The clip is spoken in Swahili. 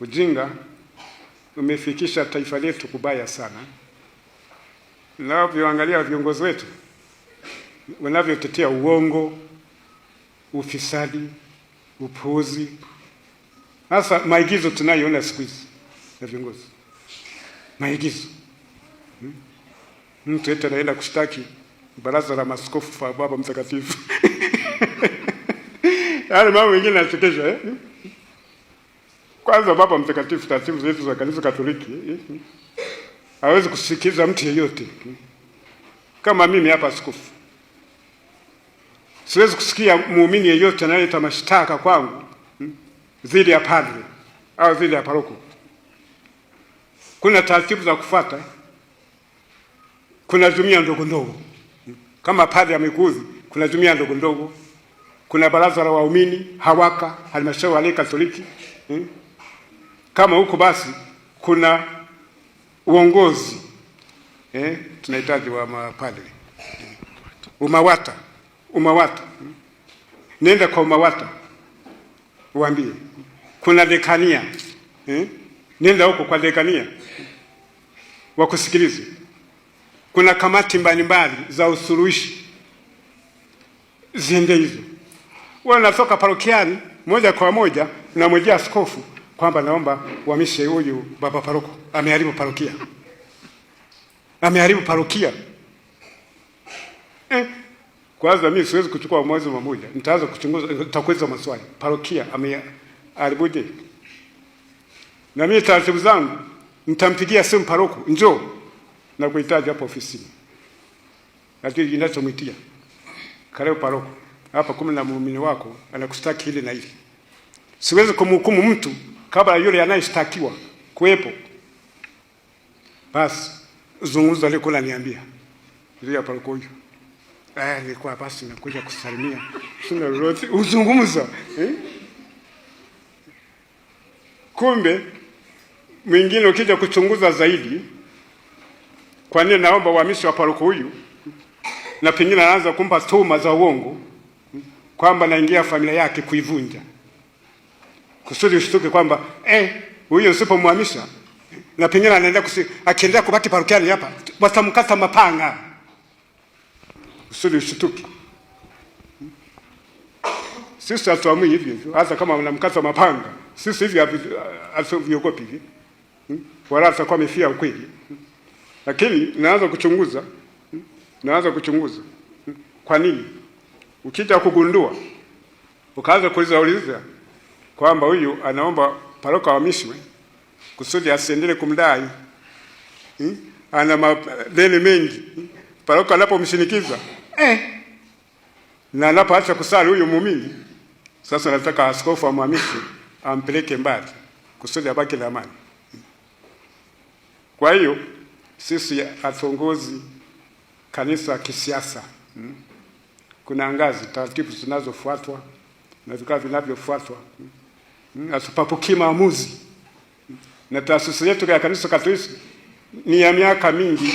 Ujinga umefikisha taifa letu kubaya sana. Unavyoangalia viongozi wetu wanavyotetea uongo, ufisadi, upuuzi. Hasa maigizo tunayoona siku hizi ya viongozi. Maigizo. Mtu eti anaenda kushtaki baraza la maaskofu kwa Baba Mtakatifu. Yaani mambo mengine yanachekesha Kwanza Baba Mtakatifu, taratibu zetu za Kanisa Katoliki, hawezi kusikiza mtu yeyote. Kama mimi hapa askofu, siwezi kusikia muumini yeyote anayeleta mashtaka kwangu dhidi ya padre au dhidi ya paroko. Kuna taratibu za kufuata. Kuna jumuiya ndogo ndogo. Kama padre amekuudhi, kuna jumuiya ndogo ndogo. Kuna baraza la waumini, hawaka, halmashauri ya Katoliki. Kama huko basi kuna uongozi tunahitaji wa mapadri. Umawata. Nenda kwa umawata. Uambie. Kuna dekania. Nenda huko kwa dekania. Wakusikilize. Kuna kamati mbalimbali za usuluhishi. Ziende hizo. Wanatoka parokiani moja kwa moja na mmoja askofu kwamba naomba uhamishe huyu baba paroko, ameharibu parokia. Ameharibu parokia. Kwanza mimi siwezi kuchukua mwezi mmoja. Nitaanza kuchunguza, nitakuuliza maswali. Parokia ameharibuje? Na mimi taratibu zangu nitampigia simu paroko, njoo na kuhitaji hapo ofisini. Lakini ninachomwitia karibu paroko, hapa kumi na muumini wako anakushtaki hili na hili. Siwezi kumhukumu mtu kabla yule anayeshtakiwa kuwepo. Basi zungumza leo kuna niambia. Ndio paroko huyo. Nilikuwa basi nakuja kusalimia. Sina lolote uzungumza. Kumbe mwingine ukija kuchunguza zaidi, kwa nini naomba uhamisho wa paroko huyu, na pengine anaanza kumpa tuhuma za uongo kwamba naingia familia yake kuivunja. Kusudi ushtuke kwamba huyo usipomhamisha na pengine anaendelea akiendelea kubaki parokiani hapa watamkata mapanga. Kusudi ushtuke. Sisi hatuamui hivyo. Hata kama unamkata mapanga, sisi hivi asivyogopi hivi. Wala atakuwa amefia ukweli. Lakini naanza kuchunguza. Kwa nini? Ukija kugundua, ukaanza kuuliza kwamba huyu anaomba paroko ahamishwe kusudi asiendelee kumdai. Ana madeni mengi. Paroko anapomshinikiza, na anapoacha kusali huyu muumini, sasa nataka askofu amhamishe, ampeleke mbali kusudi abaki na amani. Kwa hiyo sisi hatuongozi kanisa kisiasa. Kuna ngazi, taratibu zinazofuatwa na vikao vinavyofuatwa. Asipapokee maamuzi. Na taasisi yetu ya Kanisa Katoliki ni ya miaka mingi.